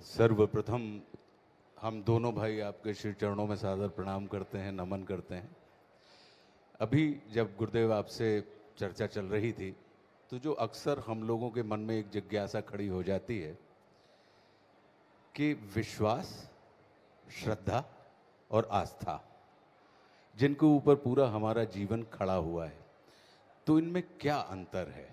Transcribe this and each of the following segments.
सर्वप्रथम हम दोनों भाई आपके श्री चरणों में सादर प्रणाम करते हैं, नमन करते हैं। अभी जब गुरुदेव आपसे चर्चा चल रही थी तो जो अक्सर हम लोगों के मन में एक जिज्ञासा खड़ी हो जाती है कि विश्वास, श्रद्धा और आस्था, जिनके ऊपर पूरा हमारा जीवन खड़ा हुआ है, तो इनमें क्या अंतर है?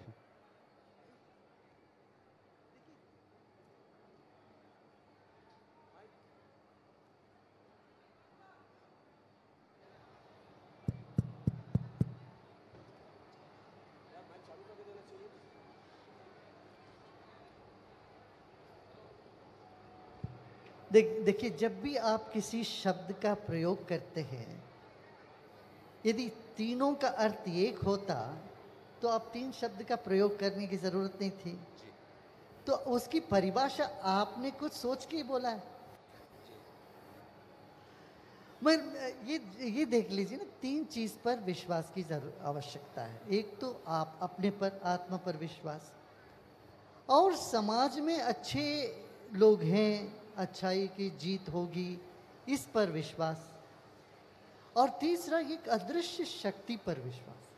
देखिए, जब भी आप किसी शब्द का प्रयोग करते हैं, यदि तीनों का अर्थ एक होता तो आप तीन शब्द का प्रयोग करने की जरूरत नहीं थी। तो उसकी परिभाषा आपने कुछ सोच के ही बोला है। मगर ये देख लीजिए ना, तीन चीज पर विश्वास की आवश्यकता है। एक तो आप अपने पर, आत्मा पर विश्वास, और समाज में अच्छे लोग हैं, अच्छाई की जीत होगी, इस पर विश्वास, और तीसरा एक अदृश्य शक्ति पर विश्वास।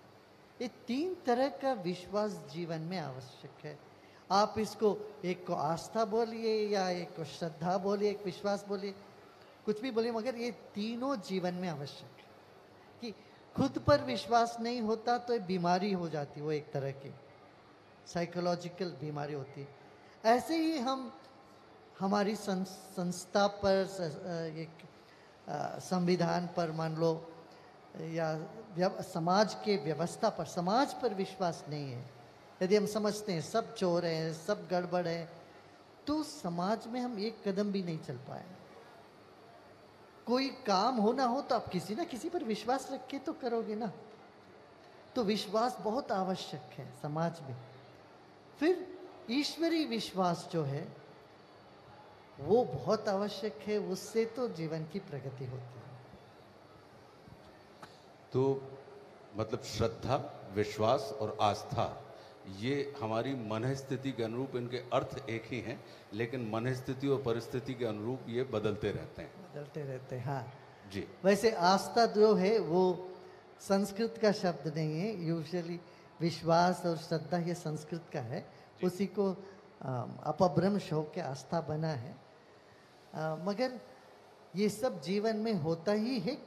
ये तीन तरह का विश्वास जीवन में आवश्यक है। आप इसको, एक को आस्था बोलिए या एक को श्रद्धा बोलिए, एक विश्वास बोलिए, कुछ भी बोलिए, मगर ये तीनों जीवन में आवश्यक है। कि खुद पर विश्वास नहीं होता तो एक बीमारी हो जाती, वो एक तरह की साइकोलॉजिकल बीमारी होती है। ऐसे ही हम हमारी संस्था पर, एक संविधान पर मान लो, या समाज के व्यवस्था पर, समाज पर विश्वास नहीं है, यदि हम समझते हैं सब चोर हैं, सब गड़बड़ है, तो समाज में हम एक कदम भी नहीं चल पाए। कोई काम होना हो तो आप किसी ना किसी पर विश्वास रख के तो करोगे ना। तो विश्वास बहुत आवश्यक है समाज में। फिर ईश्वरीय विश्वास जो है वो बहुत आवश्यक है, उससे तो जीवन की प्रगति होती है। तो मतलब श्रद्धा, विश्वास और आस्था, ये हमारी मन स्थिति के अनुरूप, इनके अर्थ एक ही हैं, लेकिन मन स्थिति और परिस्थिति के अनुरूप ये बदलते रहते हैं। बदलते रहते हैं, हाँ जी। वैसे आस्था जो है वो संस्कृत का शब्द नहीं है। यूजुअली विश्वास और श्रद्धा ये संस्कृत का है, उसी को अपभ्रंश होकर आस्था बना है। मगर ये सब जीवन में होता ही है।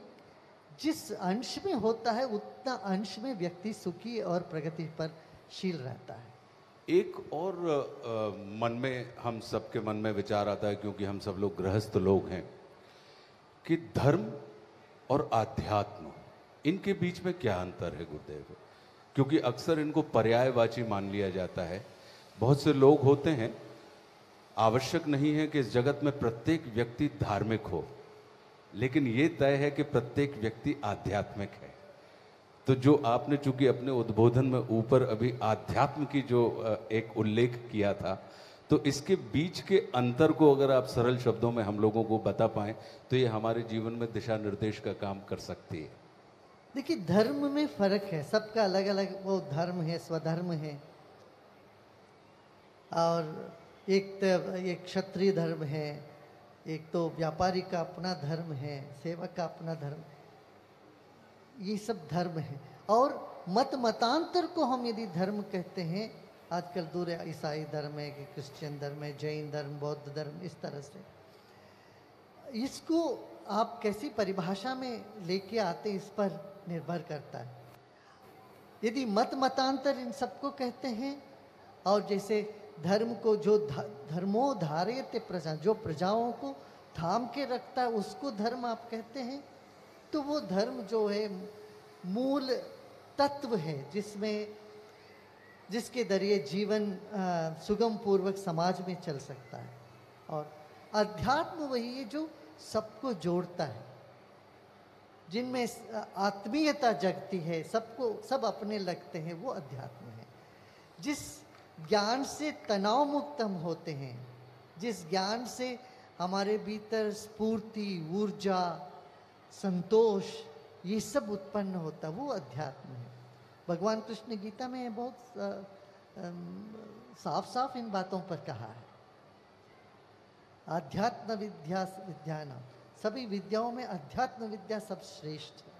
जिस अंश में होता है उतना अंश में व्यक्ति सुखी और प्रगति पर शील रहता है। एक और मन में, हम सबके मन में विचार आता है, क्योंकि हम सब लोग गृहस्थ लोग हैं, कि धर्म और आध्यात्म, इनके बीच में क्या अंतर है गुरुदेव? क्योंकि अक्सर इनको पर्यायवाची मान लिया जाता है। बहुत से लोग होते हैं, आवश्यक नहीं है कि इस जगत में प्रत्येक व्यक्ति धार्मिक हो, लेकिन ये तय है कि प्रत्येक व्यक्ति आध्यात्मिक है। तो जो आपने चूंकि अपने उद्बोधन में ऊपर अभी आध्यात्म की जो एक उल्लेख किया था, तो इसके बीच के अंतर को अगर आप सरल शब्दों में हम लोगों को बता पाएं तो ये हमारे जीवन में दिशा निर्देश का काम कर सकती है। देखिए, धर्म में फर्क है, सबका अलग अलग वो धर्म है, स्वधर्म है, और एक क्षत्रिय धर्म है, एक तो व्यापारी का अपना धर्म है, सेवक का अपना धर्म, ये सब धर्म है। और मतांतर को हम यदि धर्म कहते हैं, आजकल दूर है, ईसाई धर्म है कि क्रिश्चियन धर्म है, जैन धर्म, बौद्ध धर्म, इस तरह से। इसको आप कैसी परिभाषा में लेके आते इस पर निर्भर करता है। यदि मतांतर इन सबको कहते हैं, और जैसे धर्म को जो धर्मो धारयते प्रजा, जो प्रजाओं को थाम के रखता है, उसको धर्म आप कहते हैं, तो वो धर्म जो है मूल तत्व है, जिसके जरिए जीवन सुगम पूर्वक समाज में चल सकता है। और अध्यात्म वही है जो सबको जोड़ता है, जिनमें आत्मीयता जगती है, सब अपने लगते हैं, वो अध्यात्म है। जिस ज्ञान से तनाव मुक्त हम होते हैं, जिस ज्ञान से हमारे भीतर स्फूर्ति, ऊर्जा, संतोष, ये सब उत्पन्न होता, वो अध्यात्म है। भगवान कृष्ण गीता में बहुत साफ साफ इन बातों पर कहा है। अध्यात्म विद्या विद्यानाम, सभी विद्याओं में अध्यात्म विद्या सब श्रेष्ठ है।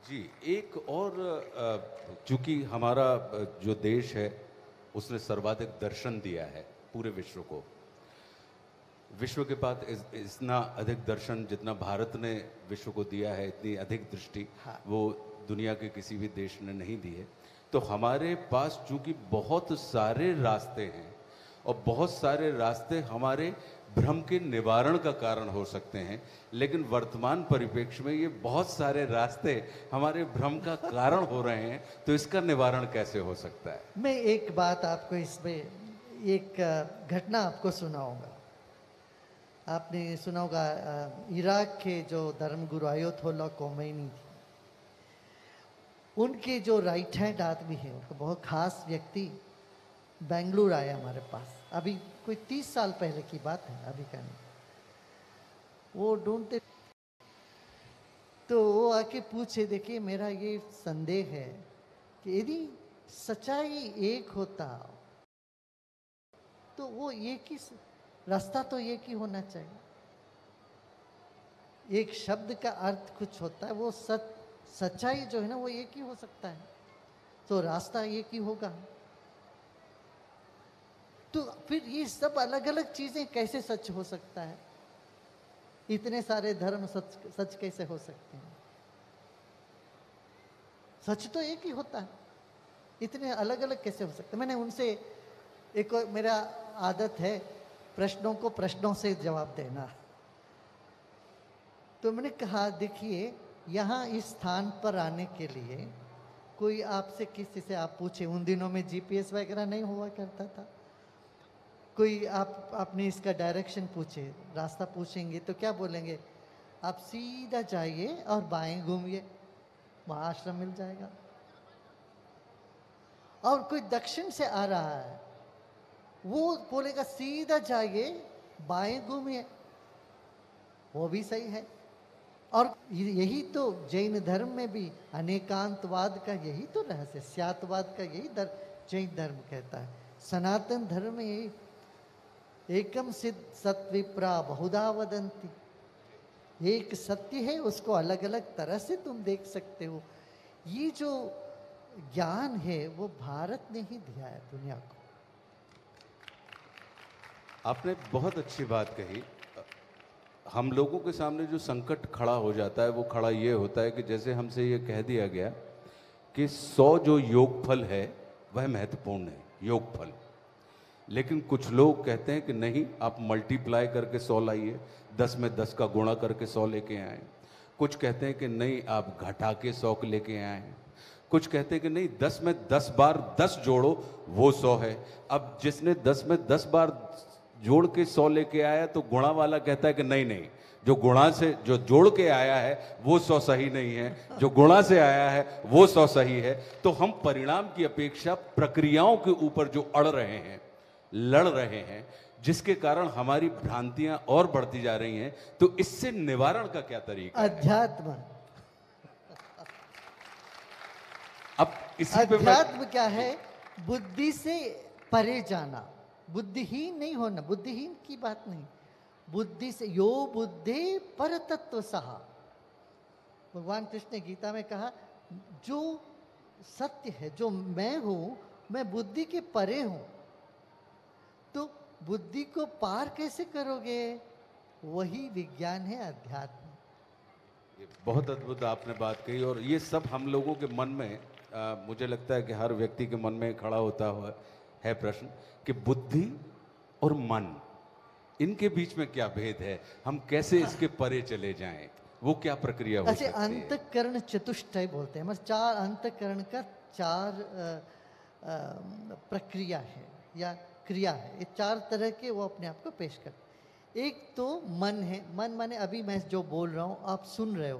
जी, एक और चूंकि हमारा जो देश है उसने सर्वाधिक दर्शन दिया है पूरे विश्व को। विश्व के पास इतना अधिक दर्शन जितना भारत ने विश्व को दिया है, इतनी अधिक दृष्टि हाँ। वो दुनिया के किसी भी देश ने नहीं दी है। तो हमारे पास चूंकि बहुत सारे रास्ते हैं और बहुत सारे रास्ते हमारे भ्रम के निवारण का कारण हो सकते हैं, लेकिन वर्तमान परिप्रेक्ष्य में ये बहुत सारे रास्ते हमारे भ्रम का कारण हो रहे हैं, तो इसका निवारण कैसे हो सकता है? मैं एक बात आपको इसमें, एक घटना आपको सुनाऊंगा। आपने सुना होगा इराक के जो धर्मगुरु अयतोल्ला खोमेनी थे, उनके जो राइट हैंड आदमी है, उनका बहुत खास व्यक्ति बेंगलुरु आया हमारे पास, अभी कोई 30 साल पहले की बात है, अभी का नहीं। वो ढूंढते तो वो आके पूछे, देखिए मेरा ये संदेह है कि यदि सच्चाई एक होता तो वो एक ही रास्ता तो एक ही होना चाहिए। एक शब्द का अर्थ कुछ होता है, वो सच्चाई जो है ना वो एक ही हो सकता है, तो रास्ता एक ही होगा। तो फिर ये सब अलग अलग चीजें कैसे सच हो सकता है? इतने सारे धर्म सच कैसे हो सकते हैं? सच तो एक ही होता है, इतने अलग अलग कैसे हो सकते हैं? मैंने उनसे, एक मेरा आदत है प्रश्नों को प्रश्नों से जवाब देना, तो मैंने कहा देखिए यहाँ इस स्थान पर आने के लिए कोई आपसे किसी से आप पूछे, उन दिनों में जीपीएस वगैरह नहीं हुआ करता था, कोई आपने इसका डायरेक्शन पूछे, रास्ता पूछेंगे तो क्या बोलेंगे? आप सीधा जाइए और बाएं घूमिए, वहां आश्रम मिल जाएगा। और कोई दक्षिण से आ रहा है, वो बोलेगा सीधा जाइए बाएं घूमिए, वो भी सही है। और यही तो जैन धर्म में भी अनेकांतवाद का यही तो रहस्य, स्यातवाद का यही जैन धर्म कहता है। सनातन धर्म में यही एकम सिद्ध सत्विप्रा बहुधा वदंती, एक सत्य है, उसको अलग अलग तरह से तुम देख सकते हो। ये जो ज्ञान है वो भारत ने ही दिया है दुनिया को। आपने बहुत अच्छी बात कही। हम लोगों के सामने जो संकट खड़ा हो जाता है वो खड़ा ये होता है कि जैसे हमसे ये कह दिया गया कि 100 जो योगफल है वह महत्वपूर्ण है, योगफल। लेकिन कुछ लोग कहते हैं कि नहीं, आप मल्टीप्लाई करके 100 लाइए, 10 में 10 का गुणा करके 100 लेके आए। कुछ कहते हैं कि नहीं, आप घटा के 100 लेके आए। कुछ कहते हैं कि नहीं, 10 में 10 बार 10 जोड़ो वो 100 है। अब जिसने 10 में 10 बार जोड़ के 100 लेके आया तो गुणा वाला कहता है कि नहीं नहीं, जो गुणा से जो जोड़ के आया है वो 100 सही नहीं है, जो गुणा से आया है वो 100 सही है। तो हम परिणाम की अपेक्षा प्रक्रियाओं के ऊपर जो अड़ रहे हैं, लड़ रहे हैं, जिसके कारण हमारी भ्रांतियां और बढ़ती जा रही हैं। तो इससे निवारण का क्या तरीका है? अध्यात्म। अब इसी पे अध्यात्म क्या है? बुद्धि से परे जाना, बुद्धिहीन नहीं होना। बुद्धिहीन की बात नहीं, बुद्धि से, यो बुद्धि पर तत्व सहा। भगवान कृष्ण ने गीता में कहा जो सत्य है, जो मैं हूं, मैं बुद्धि के परे हूं। तो बुद्धि को पार कैसे करोगे? वही विज्ञान है, अध्यात्म। ये बहुत अद्भुत आपने बात कही। और ये सब हम लोगों के मन में, मुझे लगता है कि हर व्यक्ति के मन में खड़ा होता हुआ है प्रश्न कि बुद्धि और मन, इनके बीच में क्या भेद है? हम कैसे इसके परे चले जाएं? वो क्या प्रक्रिया हो सकती है? अंतःकरण चतुष्टय बोलते हैं, मतलब 4 अंतःकरण का 4 प्रक्रिया है या क्रिया है। ये 4 तरह के वो अपने आप को पेश करते। एक तो मन है। मन माने अभी मैं जो बोल रहा हूँ आप सुन रहे हो,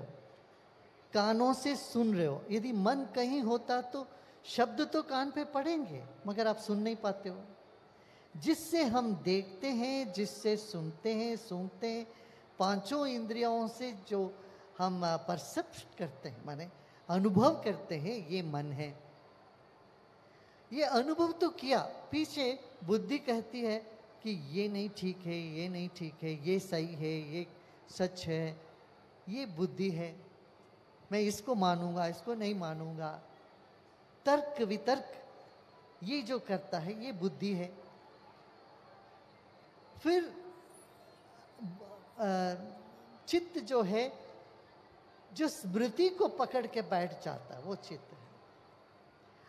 कानों से सुन रहे हो। यदि मन कहीं होता तो शब्द तो कान पे पड़ेंगे, मगर आप सुन नहीं पाते हो। जिससे हम देखते हैं, जिससे सुनते हैं, सूंघते हैं, 5 इंद्रियों से जो हम परसेप्ट करते हैं, माने अनुभव करते हैं, ये मन है। ये अनुभव तो किया, पीछे बुद्धि कहती है कि ये नहीं ठीक है, ये नहीं ठीक है, ये सही है, ये सच है, ये बुद्धि है, मैं इसको मानूंगा, इसको नहीं मानूंगा। तर्क वितर्क ये जो करता है ये बुद्धि है। फिर चित्त जो है, जो स्मृति को पकड़ के बैठ जाता है, वो चित्त है।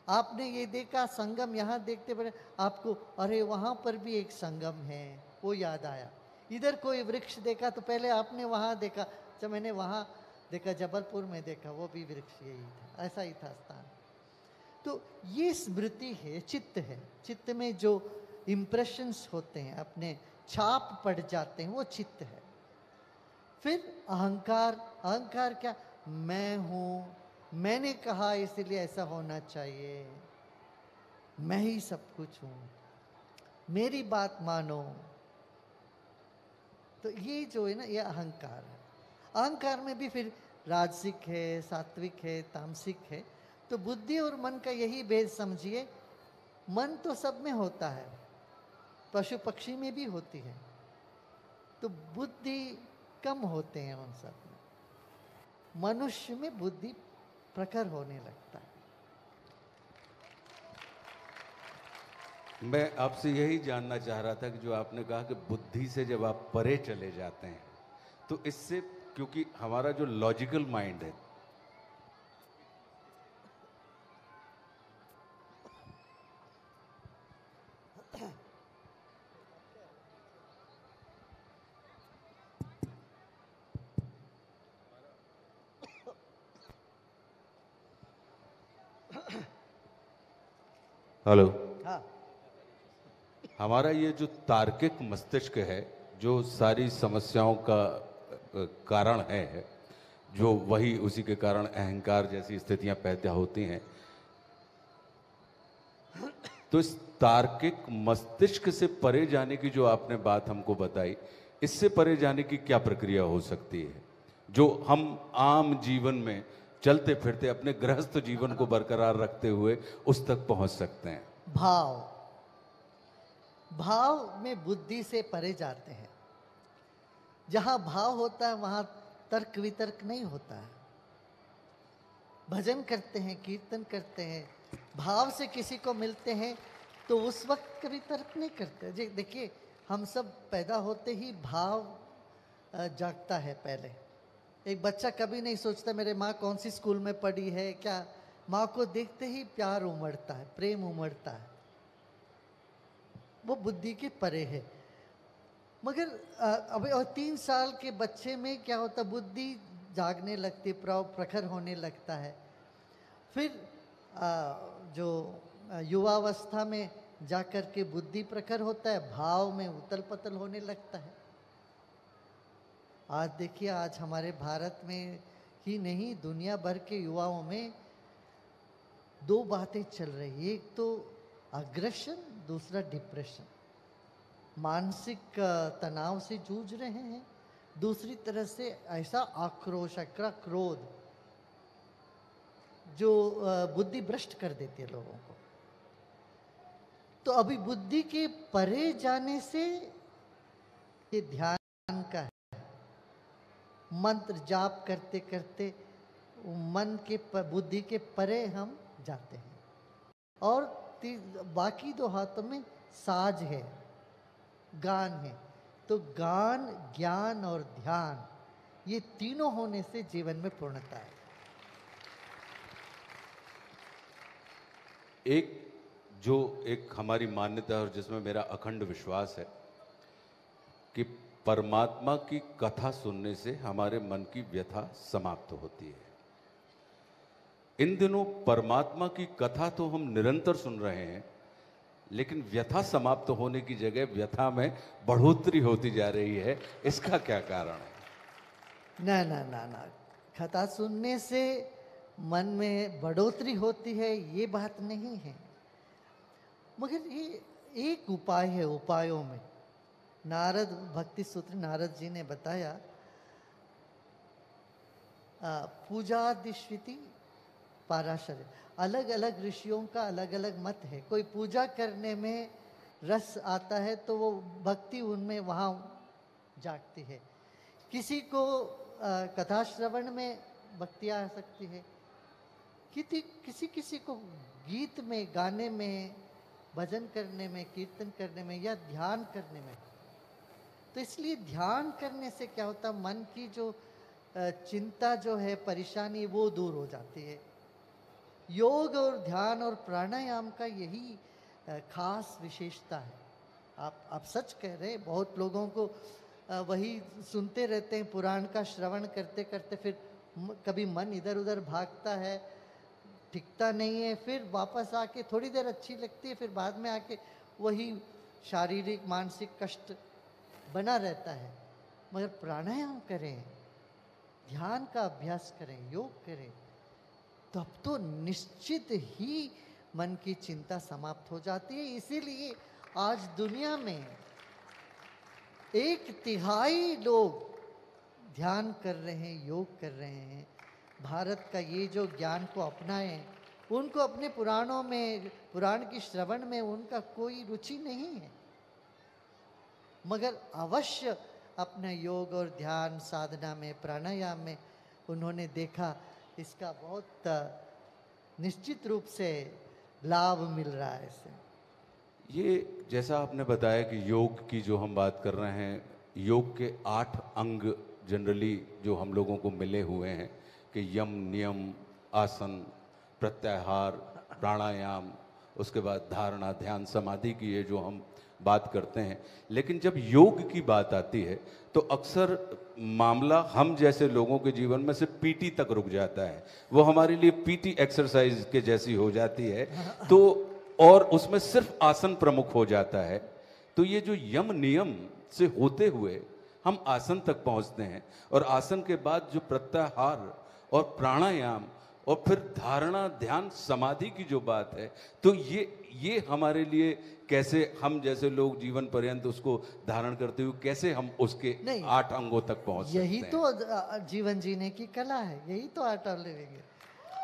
आपने ये देखा संगम, यहाँ देखते बड़े आपको, अरे वहां पर भी एक संगम है, वो याद आया। इधर कोई वृक्ष देखा तो पहले आपने वहां देखा, जब मैंने वहां देखा, जबलपुर में देखा, वो भी वृक्ष यही था, ऐसा ही था स्थान। तो ये स्मृति है, चित्त है। चित्त में जो इम्प्रेशंस होते हैं, अपने छाप पड़ जाते हैं, वो चित्त है। फिर अहंकार, अहंकार क्या, मैं हूं, मैंने कहा इसलिए ऐसा होना चाहिए, मैं ही सब कुछ हूं, मेरी बात मानो। तो ये जो है ना, ये अहंकार है। अहंकार में भी फिर राजसिक है, सात्विक है, तामसिक है। तो बुद्धि और मन का यही भेद समझिए। मन तो सब में होता है, पशु पक्षी में भी होती है, तो बुद्धि कम होते हैं उन सब में। मनुष्य में बुद्धि प्रखर होने लगता है। मैं आपसे यही जानना चाह रहा था कि जो आपने कहा कि बुद्धि से जब आप परे चले जाते हैं, तो इससे, क्योंकि हमारा जो लॉजिकल माइंड है, हेलो, हाँ, हमारा ये जो तार्किक मस्तिष्क है, जो सारी समस्याओं का कारण है, जो वही उसी के कारण अहंकार जैसी स्थितियां पैदा होती हैं, तो इस तार्किक मस्तिष्क से परे जाने की जो आपने बात हमको बताई, इससे परे जाने की क्या प्रक्रिया हो सकती है, जो हम आम जीवन में चलते फिरते अपने गृहस्थ जीवन को बरकरार रखते हुए उस तक पहुंच सकते हैं? भाव, भाव में बुद्धि से परे जाते हैं। जहां भाव होता है वहां तर्क वितर्क नहीं होता है। भजन करते हैं, कीर्तन करते हैं, भाव से किसी को मिलते हैं, तो उस वक्त कभी तर्क नहीं करते। जी देखिए, हम सब पैदा होते ही भाव जागता है पहले। एक बच्चा कभी नहीं सोचता मेरे माँ कौन सी स्कूल में पढ़ी है क्या। माँ को देखते ही प्यार उमड़ता है, प्रेम उमड़ता है, वो बुद्धि के परे है। मगर अभी और 3 साल के बच्चे में क्या होता, बुद्धि जागने लगती, प्रखर होने लगता है। फिर जो युवावस्था में जाकर के बुद्धि प्रखर होता है, भाव में उतल पतल होने लगता है। आज देखिए, आज हमारे भारत में ही नहीं, दुनिया भर के युवाओं में 2 बातें चल रही। एक तो अग्रेशन, दूसरा डिप्रेशन, मानसिक तनाव से जूझ रहे हैं। दूसरी तरह से ऐसा आक्रोश, क्रोध जो बुद्धि भ्रष्ट कर देती है लोगों को। तो अभी बुद्धि के परे जाने से ये ध्यान का है। मंत्र जाप करते करते मन के बुद्धि के परे हम जाते हैं। और बाकी 2 हाथों में साज है, गान है। तो गान, ज्ञान और ध्यान, ये तीनों होने से जीवन में पूर्णता है। एक हमारी मान्यता और जिसमें मेरा अखंड विश्वास है कि परमात्मा की कथा सुनने से हमारे मन की व्यथा समाप्त होती है। इन दिनों परमात्मा की कथा तो हम निरंतर सुन रहे हैं, लेकिन व्यथा समाप्त होने की जगह व्यथा में बढ़ोतरी होती जा रही है। इसका क्या कारण है? ना ना ना ना, कथा सुनने से मन में बढ़ोतरी होती है, ये बात नहीं है। मगर ये एक उपाय है उपायों में। नारद भक्ति सूत्र, नारद जी ने बताया, पूजादिश्विति पाराशर। अलग अलग ऋषियों का अलग अलग मत है। कोई पूजा करने में रस आता है तो वो भक्ति उनमें वहाँ जागती है। किसी को कथा श्रवण में भक्ति आ सकती है, किसी किसी को गीत में, गाने में, भजन करने में, कीर्तन करने में या ध्यान करने में। तो इसलिए ध्यान करने से क्या होता, मन की जो चिंता जो है, परेशानी, वो दूर हो जाती है। योग और ध्यान और प्राणायाम का यही खास विशेषता है। आप सच कह रहे हैं, बहुत लोगों को वही सुनते रहते हैं, पुराण का श्रवण करते करते फिर कभी मन इधर उधर भागता है, टिकता नहीं है, फिर वापस आके थोड़ी देर अच्छी लगती है, फिर बाद में आके वही शारीरिक मानसिक कष्ट बना रहता है। मगर प्राणायाम करें, ध्यान का अभ्यास करें, योग करें, तब तो निश्चित ही मन की चिंता समाप्त हो जाती है। इसीलिए आज दुनिया में 1/3 लोग ध्यान कर रहे हैं, योग कर रहे हैं। भारत का ये जो ज्ञान को अपनाए, उनको अपने पुराणों में, पुराण की श्रवण में उनका कोई रुचि नहीं है, मगर अवश्य अपना योग और ध्यान साधना में, प्राणायाम में उन्होंने देखा इसका बहुत निश्चित रूप से लाभ मिल रहा है इससे। ये जैसा आपने बताया कि योग की जो हम बात कर रहे हैं, योग के 8 अंग जनरली जो हम लोगों को मिले हुए हैं कि यम, नियम, आसन, प्रत्याहार, प्राणायाम, उसके बाद धारणा, ध्यान, समाधि की ये जो हम बात करते हैं। लेकिन जब योग की बात आती है तो अक्सर मामला हम जैसे लोगों के जीवन में से पीटी तक रुक जाता है। वो हमारे लिए पीटी एक्सरसाइज के जैसी हो जाती है, तो और उसमें सिर्फ आसन प्रमुख हो जाता है। तो ये जो यम नियम से होते हुए हम आसन तक पहुंचते हैं, और आसन के बाद जो प्रत्याहार और प्राणायाम और फिर धारणा, ध्यान, समाधि की जो बात है, तो ये हमारे लिए कैसे, हम जैसे लोग जीवन पर्यंत उसको धारण करते हुए कैसे हम उसके 8 अंगों तक पहुंच सकते हैं? यही तो जीवन जीने की कला है, यही तो आर्ट ऑफ लिविंग है।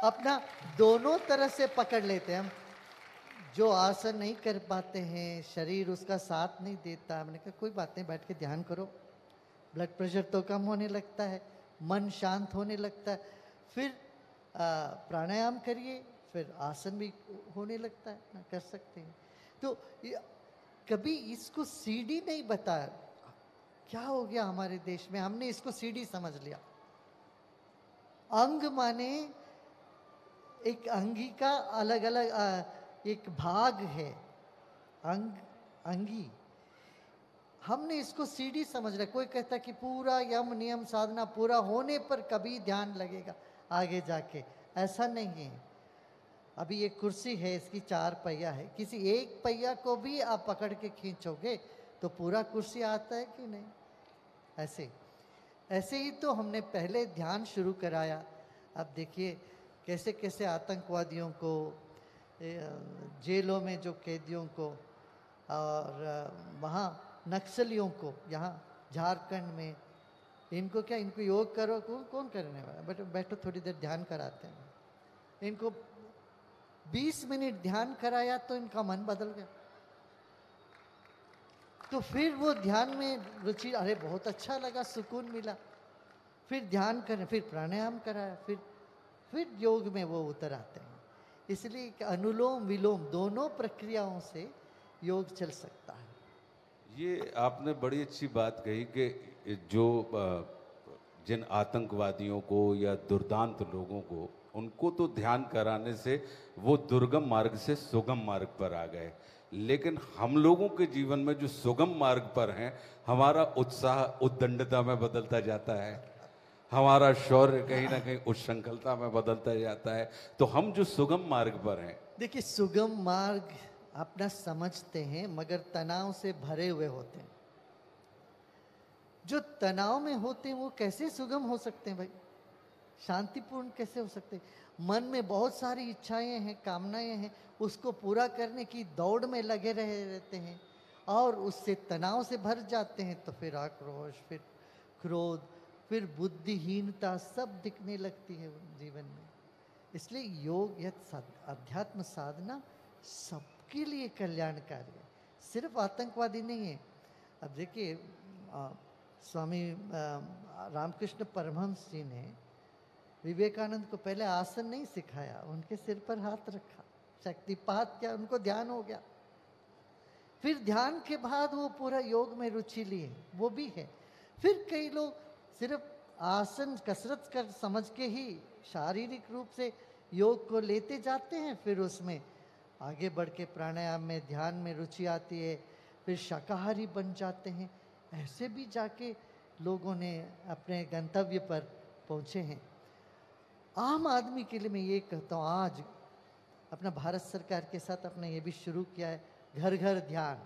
अपना दोनों तरह से पकड़ लेते हैं हम। जो आसन नहीं कर पाते हैं, शरीर उसका साथ नहीं देता, मैंने कहा कोई बात नहीं, बैठ के ध्यान करो, ब्लड प्रेशर तो कम होने लगता है, मन शांत होने लगता है। फिर प्राणायाम करिए, फिर आसन भी होने लगता है ना, कर सकते हैं। तो कभी इसको सीढ़ी नहीं बताया। क्या हो गया हमारे देश में, हमने इसको सीढ़ी समझ लिया। अंग माने एक अंगी का अलग अलग एक भाग है, अंग, अंगी। हमने इसको सीढ़ी समझ लिया। कोई कहता कि पूरा यम नियम साधना पूरा होने पर कभी ध्यान लगेगा आगे जाके, ऐसा नहीं है। अभी एक कुर्सी है, इसकी 4 पहिया है, किसी एक पहिया को भी आप पकड़ के खींचोगे तो पूरा कुर्सी आता है कि नहीं? ऐसे ही तो हमने पहले ध्यान शुरू कराया। अब देखिए कैसे कैसे आतंकवादियों को, जेलों में जो कैदियों को, और वहाँ नक्सलियों को, यहाँ झारखंड में, इनको क्या, इनको योग करो, कौन करने वाला, बैठो थोड़ी देर ध्यान कराते हैं। इनको 20 मिनट ध्यान कराया तो इनका मन बदल गया। तो फिर वो ध्यान में रुचि, अरे बहुत अच्छा लगा, सुकून मिला, फिर ध्यान करें, फिर प्राणायाम कराया, फिर योग में वो उतर आते हैं। इसलिए अनुलोम विलोम दोनों प्रक्रियाओं से योग चल सकता है। ये आपने बड़ी अच्छी बात कही कि जो जिन आतंकवादियों को या दुर्दांत लोगों को, उनको तो ध्यान कराने से वो दुर्गम मार्ग से सुगम मार्ग पर आ गए, लेकिन हम लोगों के जीवन में जो सुगम मार्ग पर हैं, हमारा उत्साह उद्दंडता में बदलता जाता है, हमारा शौर्य कहीं ना कहीं उच्छृंखलता में बदलता जाता है। तो हम जो सुगम मार्ग पर हैं, देखिए सुगम मार्ग अपना समझते हैं, मगर तनाव से भरे हुए होते हैं। जो तनाव में होते हैं वो कैसे सुगम हो सकते हैं भाई, शांतिपूर्ण कैसे हो सकते हैं? मन में बहुत सारी इच्छाएं हैं, कामनाएं हैं, उसको पूरा करने की दौड़ में लगे रहते हैं और उससे तनाव से भर जाते हैं। तो फिर आक्रोश, फिर क्रोध, फिर बुद्धिहीनता सब दिखने लगती है जीवन में। इसलिए योग या अध्यात्म साधना सबके लिए कल्याणकारी है, सिर्फ आतंकवादी नहीं है। अब देखिए स्वामी रामकृष्ण परमहंस जी ने विवेकानंद को पहले आसन नहीं सिखाया, उनके सिर पर हाथ रखा, शक्तिपात किया, उनको ध्यान हो गया। फिर ध्यान के बाद वो पूरा योग में रुचि लिए, वो भी है। फिर कई लोग सिर्फ आसन कसरत कर समझ के ही शारीरिक रूप से योग को लेते जाते हैं, फिर उसमें आगे बढ़ के प्राणायाम में ध्यान में रुचि आती है, फिर शाकाहारी बन जाते हैं। ऐसे भी जाके लोगों ने अपने गंतव्य पर पहुँचे हैं। आम आदमी के लिए मैं ये कहता हूँ, आज अपना भारत सरकार के साथ अपने ये भी शुरू किया है घर घर ध्यान।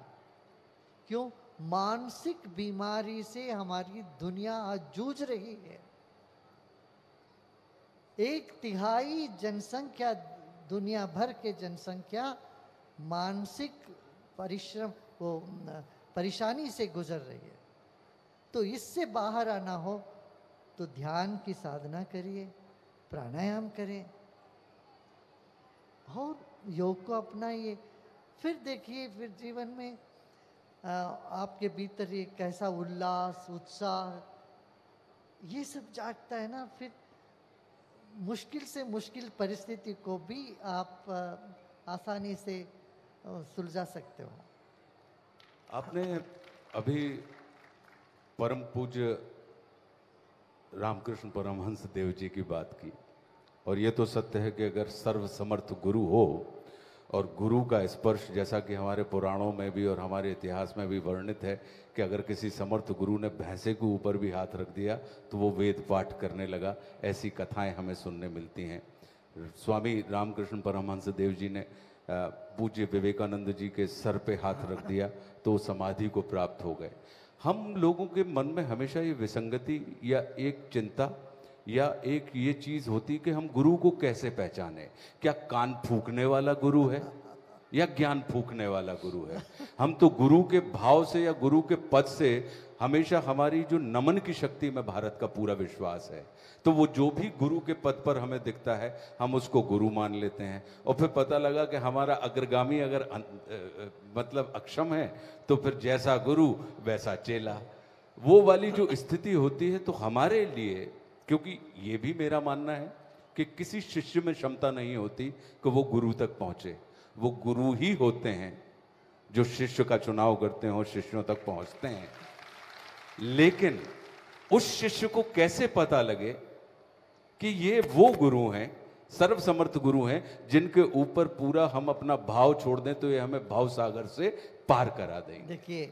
क्यों? मानसिक बीमारी से हमारी दुनिया आज जूझ रही है। 1/3 जनसंख्या, दुनिया भर के जनसंख्या मानसिक परिश्रम वो परेशानी से गुजर रही है। तो इससे बाहर आना हो तो ध्यान की साधना करिए, प्राणायाम करें और योग को अपनाइए। फिर देखिए, फिर जीवन में आपके भीतर ये कैसा उल्लास उत्साह ये सब जागता है ना, फिर मुश्किल से मुश्किल परिस्थिति को भी आप आसानी से सुलझा सकते हो। आपने अभी परम पूज्य रामकृष्ण परमहंस देव जी की बात की, और ये तो सत्य है कि अगर सर्वसमर्थ गुरु हो और गुरु का स्पर्श, जैसा कि हमारे पुराणों में भी और हमारे इतिहास में भी वर्णित है कि अगर किसी समर्थ गुरु ने भैंसे के ऊपर भी हाथ रख दिया तो वो वेद पाठ करने लगा, ऐसी कथाएं हमें सुनने मिलती हैं। स्वामी रामकृष्ण परमहंस देव जी ने पूज्य विवेकानंद जी के सर पे हाथ रख दिया तो समाधि को प्राप्त हो गए। हम लोगों के मन में हमेशा ये विसंगति या एक चिंता या एक ये चीज होती कि हम गुरु को कैसे पहचाने। क्या कान फूकने वाला गुरु है या ज्ञान फूकने वाला गुरु है? हम तो गुरु के भाव से या गुरु के पद से हमेशा हमारी जो नमन की शक्ति में भारत का पूरा विश्वास है, तो वो जो भी गुरु के पद पर हमें दिखता है हम उसको गुरु मान लेते हैं। और फिर पता लगा कि हमारा अग्रगामी अगर मतलब अक्षम है तो फिर जैसा गुरु वैसा चेला, वो वाली जो स्थिति होती है। तो हमारे लिए, क्योंकि ये भी मेरा मानना है कि किसी शिष्य में क्षमता नहीं होती कि वो गुरु तक पहुंचे, वो गुरु ही होते हैं जो शिष्य का चुनाव करते हैं और शिष्यों तक पहुंचते हैं। लेकिन उस शिष्य को कैसे पता लगे कि ये वो गुरु हैं, सर्वसमर्थ गुरु हैं, जिनके ऊपर पूरा हम अपना भाव छोड़ दें तो ये हमें भाव सागर से पार करा देंगे। देखिए,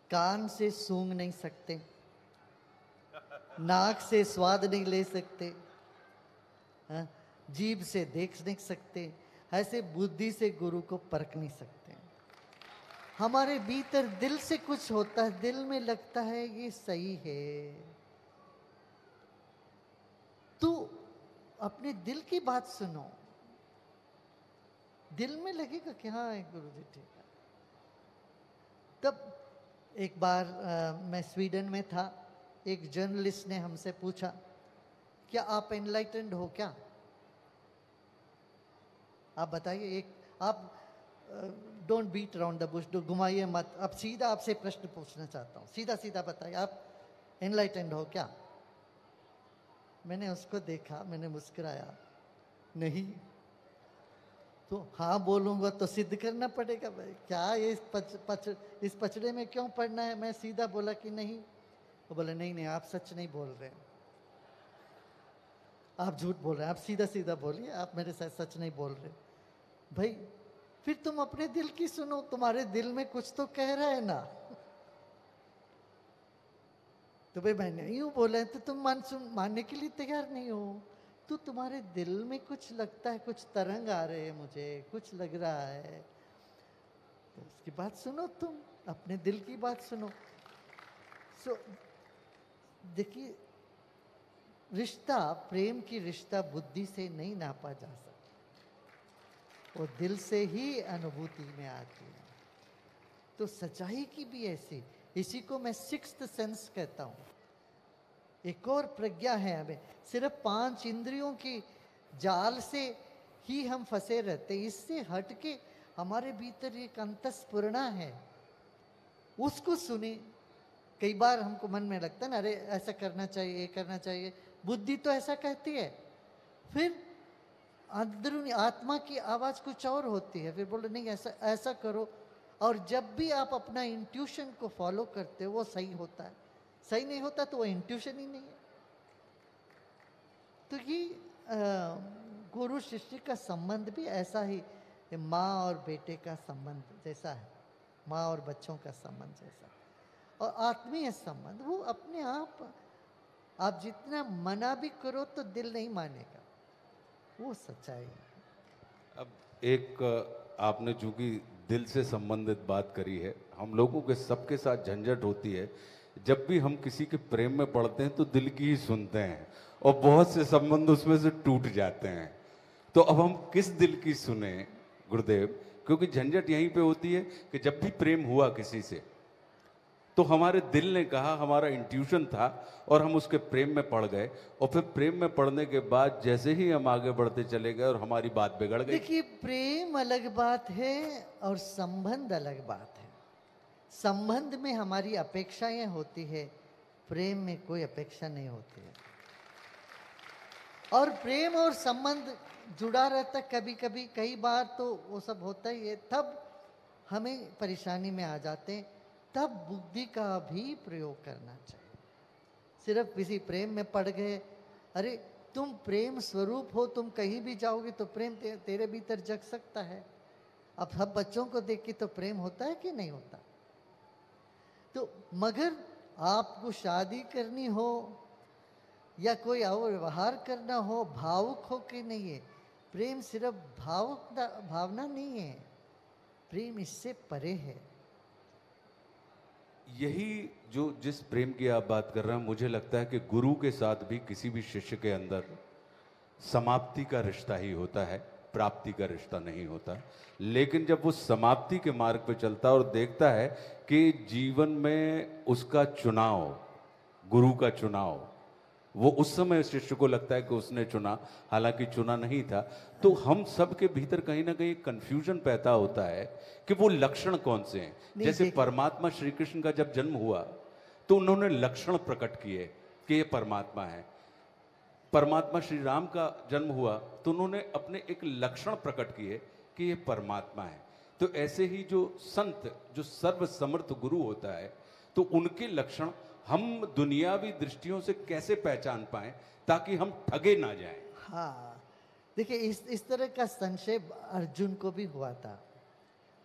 कान से सूंघ नहीं सकते, नाक से स्वाद नहीं ले सकते, जीभ से देख नहीं सकते, ऐसे बुद्धि से गुरु को परख नहीं सकते। हमारे भीतर दिल से कुछ होता है, दिल में लगता है ये सही है, तो अपने दिल की बात सुनो, दिल में लगेगा कि हाँ गुरु जी ठीक है। तब एक बार मैं स्वीडन में था, एक जर्नलिस्ट ने हमसे पूछा, क्या आप एनलाइटेंड हो क्या? आप बताइए, एक आप don't beat around the bush, घुमाइए मत, अब सीधा आपसे प्रश्न पूछना चाहता हूँ, सीधा सीधा बताइए, आप एनलाइटेंड हो क्या? मैंने उसको देखा, मैंने मुस्कुराया, नहीं। तो हाँ बोलूँगा तो सिद्ध करना पड़ेगा, क्या ये इस पचड़े में क्यों पढ़ना है? मैं सीधा बोला कि नहीं। वो बोले नहीं नहीं, आप सच नहीं बोल रहे, आप झूठ बोल रहे हैं, आप सीधा सीधा बोलिए, आप मेरे साथ सच नहीं बोल रहे। भाई फिर तुम अपने दिल की सुनो, तुम्हारे दिल में कुछ तो कह रहा है ना। तो भाई मैंने यूँ बोला है तो तुम मानने के लिए तैयार नहीं हो, तो तुम्हारे दिल में कुछ लगता है, कुछ तरंग आ रहे हैं, मुझे कुछ लग रहा है, तो उसकी बात सुनो, तुम अपने दिल की बात सुनो। देखिए, रिश्ता, प्रेम की रिश्ता बुद्धि से नहीं नापा जा सकता, वो दिल से ही अनुभूति में आती है। तो सच्चाई की भी ऐसी, इसी को मैं सिक्स्थ सेंस कहता हूँ। एक और प्रज्ञा है हमें, सिर्फ 5 इंद्रियों की जाल से ही हम फंसे रहते हैं, इससे हट के हमारे भीतर एक अंतस्फुरणा है, उसको सुने। कई बार हमको मन में लगता है ना, अरे ऐसा करना चाहिए, ये करना चाहिए, बुद्धि तो ऐसा कहती है, फिर अंदरूनी आत्मा की आवाज कुछ और होती है, फिर बोले नहीं ऐसा ऐसा करो। और जब भी आप अपना इंट्यूशन को फॉलो करते हो वो सही होता है, सही नहीं होता तो वो इंट्यूशन ही नहीं है। तो ये गुरु शिष्य का संबंध भी ऐसा ही माँ और बेटे का संबंध जैसा है, माँ और बच्चों का संबंध जैसा। और आत्मीय संबंध वो अपने आप जितना मना भी करो तो दिल नहीं मानेगा, वो सच्चाई है। अब एक आपने चूंकि दिल से संबंधित बात करी है, हम लोगों के सबके साथ झंझट होती है, जब भी हम किसी के प्रेम में पड़ते हैं तो दिल की ही सुनते हैं और बहुत से संबंध उसमें से टूट जाते हैं। तो अब हम किस दिल की सुने गुरुदेव? क्योंकि झंझट यहीं पे होती है कि जब भी प्रेम हुआ किसी से तो हमारे दिल ने कहा, हमारा इंट्यूशन था और हम उसके प्रेम में पड़ गए, और फिर प्रेम में पड़ने के बाद जैसे ही हम आगे बढ़ते चले गए और हमारी बात बिगड़ गई। देखिए, प्रेम अलग बात है और संबंध अलग बात है। संबंध में हमारी अपेक्षाएं होती है, प्रेम में कोई अपेक्षा नहीं होती है। और प्रेम और संबंध जुड़ा रहता कभी कभी, कई बार तो वो सब होता ही है, तब हमें परेशानी में आ जाते हैं। तब बुद्धि का भी प्रयोग करना चाहिए। सिर्फ किसी प्रेम में पड़ गए, अरे तुम प्रेम स्वरूप हो, तुम कहीं भी जाओगे तो प्रेम तेरे भीतर जग सकता है। अब सब बच्चों को देख के तो प्रेम होता है कि नहीं होता? तो मगर आपको शादी करनी हो या कोई और व्यवहार करना हो, भावुक हो के नहीं है। प्रेम सिर्फ भावना नहीं है, प्रेम इससे परे है। यही जो जिस प्रेम की आप बात कर रहे हैं, मुझे लगता है कि गुरु के साथ भी किसी भी शिष्य के अंदर समाप्ति का रिश्ता ही होता है, प्राप्ति का रिश्ता नहीं होता। लेकिन जब वो समाप्ति के मार्ग पे चलता है और देखता है कि जीवन में उसका चुनाव, गुरु का चुनाव, वो उस समय शिष्य को लगता है कि उसने चुना, हालांकि चुना नहीं था। तो हम सब के भीतर कहीं ना कहीं कंफ्यूजन पैदा होता है कि वो लक्षण कौन से हैं। जैसे परमात्मा श्री कृष्ण का जब जन्म हुआ तो उन्होंने लक्षण प्रकट किए कि ये परमात्मा है। परमात्मा श्री राम का जन्म हुआ तो उन्होंने अपने एक लक्षण प्रकट किए कि ये परमात्मा है। तो ऐसे ही जो संत, जो सर्वसमर्थ गुरु होता है, तो उनके लक्षण हम दुनियावी दृष्टियों से कैसे पहचान पाएं ताकि हम ठगे ना जाएं। हाँ, देखिए इस तरह का संशय अर्जुन को भी हुआ था।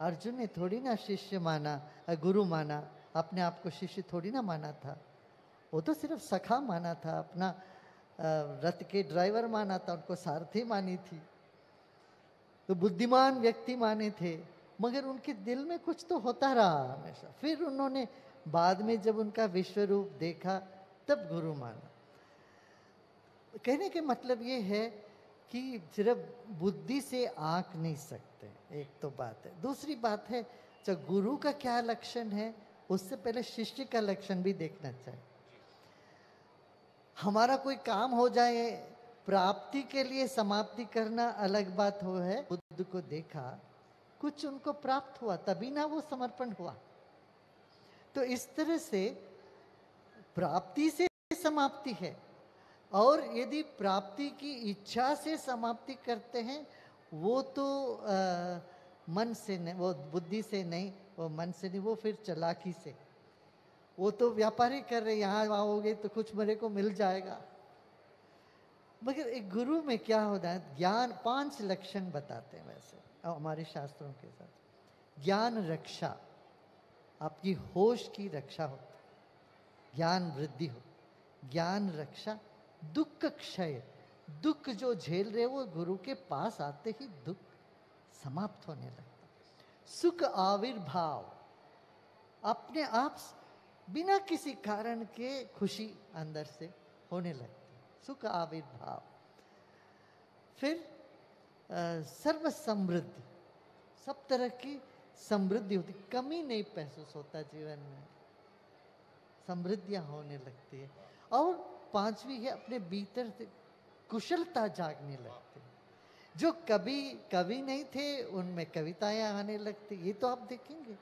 अर्जुन ने थोड़ी ना शिष्य माना, गुरु माना, अपने आप को शिष्य थोड़ी ना माना था। वो तो सिर्फ सखा माना था, अपना रथ के ड्राइवर माना था, उनको सारथी मानी थी, तो बुद्धिमान व्यक्ति माने थे। मगर उनके दिल में कुछ तो होता रहा हमेशा। फिर उन्होंने बाद में जब उनका विश्व रूप देखा तब गुरु माना। कहने के मतलब ये है कि सिर्फ बुद्धि से आंक नहीं सकते, एक तो बात है। दूसरी बात है, जब गुरु का क्या लक्षण है उससे पहले शिष्य का लक्षण भी देखना चाहिए। हमारा कोई काम हो जाए, प्राप्ति के लिए समाप्ति करना अलग बात हो है। बुद्ध को देखा, कुछ उनको प्राप्त हुआ, तभी ना वो समर्पण हुआ। तो इस तरह से प्राप्ति से समाप्ति है, और यदि प्राप्ति की इच्छा से समाप्ति करते हैं वो तो मन से नहीं, वो बुद्धि से नहीं, वो मन से नहीं, वो फिर चालाकी से। वो तो व्यापारी कर रहे, यहाँ आओगे तो कुछ मेरे को मिल जाएगा। मगर एक गुरु में क्या होता है, ज्ञान 5 लक्षण बताते हैं वैसे हमारे शास्त्रों के साथ। ज्ञान रक्षा, आपकी होश की रक्षा होती, ज्ञान वृद्धि हो। ज्ञान रक्षा, दुख क्षय, दुख जो झेल रहे वो गुरु के पास आते ही दुख समाप्त होने लगता। सुख आविर्भाव, अपने आप बिना किसी कारण के खुशी अंदर से होने लगती, सुख आविर्भाव। फिर सर्व समृद्धि, सब तरह की समृद्धि होती, कमी नहीं महसूस होता जीवन में, समृद्धियां होने लगती है। और 5वीं है, अपने भीतर से कुशलता जागने लगती है। जो कभी कवि नहीं थे उनमें कविताएं आने लगती, ये तो आप देखेंगे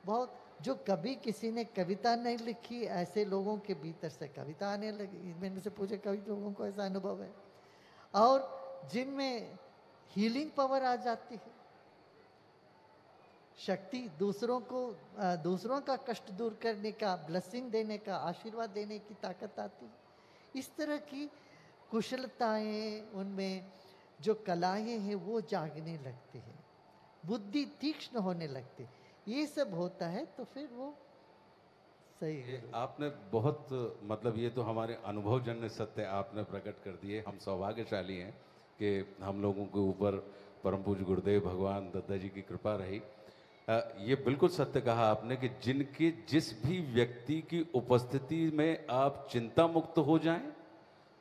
बहुत। जो कभी किसी ने कविता नहीं लिखी, ऐसे लोगों के भीतर से कविता आने लगी। मैंने से पूछे कई लोगों को ऐसा अनुभव है। और जिनमें हीलिंग पावर आ जाती है, शक्ति दूसरों को दूसरों का कष्ट दूर करने का, ब्लेसिंग देने का, आशीर्वाद देने की ताकत आती है। इस तरह की कुशलताएं, उनमें जो कलाएं हैं वो जागने लगती है, बुद्धि तीक्ष्ण होने लगती है। ये सब होता है तो फिर वो सही है। आपने बहुत मतलब ये तो हमारे अनुभवजन्य सत्य आपने प्रकट कर दिए। हम सौभाग्यशाली हैं कि हम लोगों के ऊपर परम पूज्य गुरुदेव भगवान दत्ता जी की कृपा रही। ये बिल्कुल सत्य कहा आपने कि जिनके जिस भी व्यक्ति की उपस्थिति में आप चिंता मुक्त हो जाएं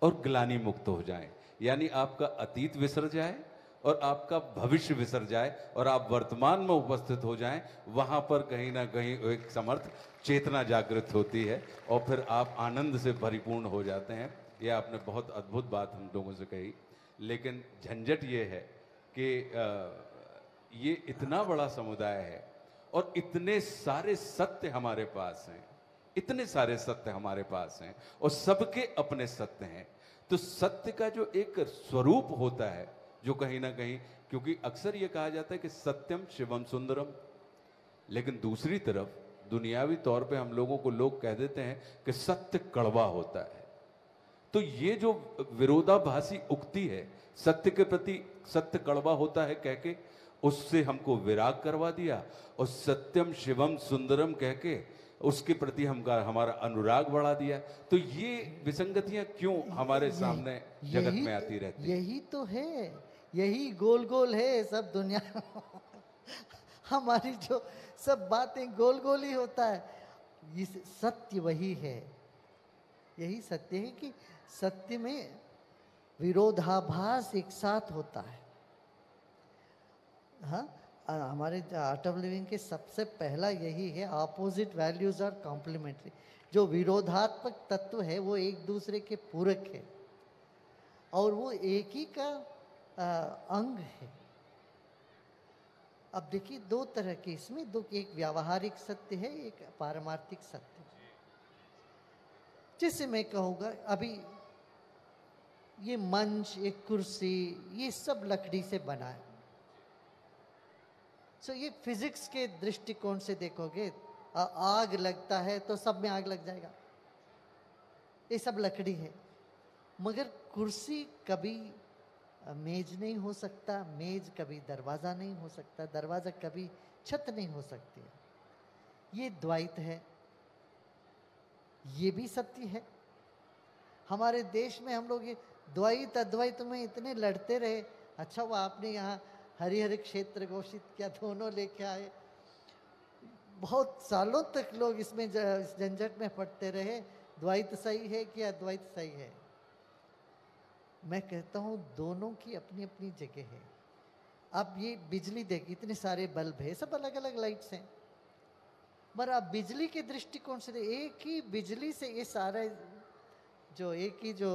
और ग्लानि मुक्त हो जाएं, यानी आपका अतीत विसर जाए और आपका भविष्य विसर जाए और आप वर्तमान में उपस्थित हो जाएं, वहां पर कहीं ना कहीं एक समर्थ चेतना जागृत होती है और फिर आप आनंद से परिपूर्ण हो जाते हैं। ये आपने बहुत अद्भुत बात हम लोगों से कही। लेकिन झंझट ये है कि ये इतना बड़ा समुदाय है और इतने सारे सत्य हमारे पास हैं, इतने सारे सत्य हमारे पास हैं और सबके अपने सत्य हैं। तो सत्य का जो एक स्वरूप होता है, जो कहीं ना कहीं, क्योंकि अक्सर ये कहा जाता है कि सत्यम शिवम सुंदरम, लेकिन दूसरी तरफ दुनियावी तौर पे हम लोगों को लोग कह देते हैं कि सत्य कड़वा होता है। तो ये जो विरोधाभासी उक्ति है, सत्य के प्रति सत्य कड़वा होता है कह के उससे हमको विराग करवा दिया, और सत्यम शिवम सुंदरम कह के उसके प्रति हमारा अनुराग बढ़ा दिया। तो ये विसंगतियां क्यों हमारे सामने जगत में आती रहती? यही तो है, यही गोल गोल है सब दुनिया हमारी जो सब बातें गोल गोल ही होता है। इस सत्य वही है, यही सत्य है कि सत्य में विरोधाभास एक साथ होता है। हाँ, हमारे आर्ट ऑफ लिविंग के सबसे पहला यही है, ऑपोजिट वैल्यूज आर कॉम्प्लीमेंट्री। जो विरोधात्मक तत्व है वो एक दूसरे के पूरक है और वो एक ही का अंग है। अब देखिए दो तरह के इसमें दो, एक व्यावहारिक सत्य है, एक पारमार्थिक सत्य। जैसे मैं कहूँगा अभी ये मंच, एक कुर्सी, ये सब लकड़ी से बना है। सो ये फिजिक्स के दृष्टिकोण से देखोगे, आग लगता है तो सब में आग लग जाएगा, ये सब लकड़ी है। मगर कुर्सी कभी मेज नहीं हो सकता, मेज कभी दरवाज़ा नहीं हो सकता, दरवाज़ा कभी छत नहीं हो सकती है। ये द्वैत है, ये भी सत्य है। हमारे देश में हम लोग ये द्वैत अद्वैत में इतने लड़ते रहे। अच्छा वो आपने यहाँ हरिहर क्षेत्र घोषित किया, दोनों लेके आए, बहुत सालों तक लोग इसमें इस झंझट में पड़ते रहे, द्वैत सही है कि अद्वैत सही है। मैं कहता हूँ दोनों की अपनी अपनी जगह है। अब ये बिजली देखिए, इतने सारे बल्ब है, सब अलग अलग लाइट्स हैं, मगर आप बिजली के दृष्टिकोण से एक ही बिजली से ये सारा जो एक ही जो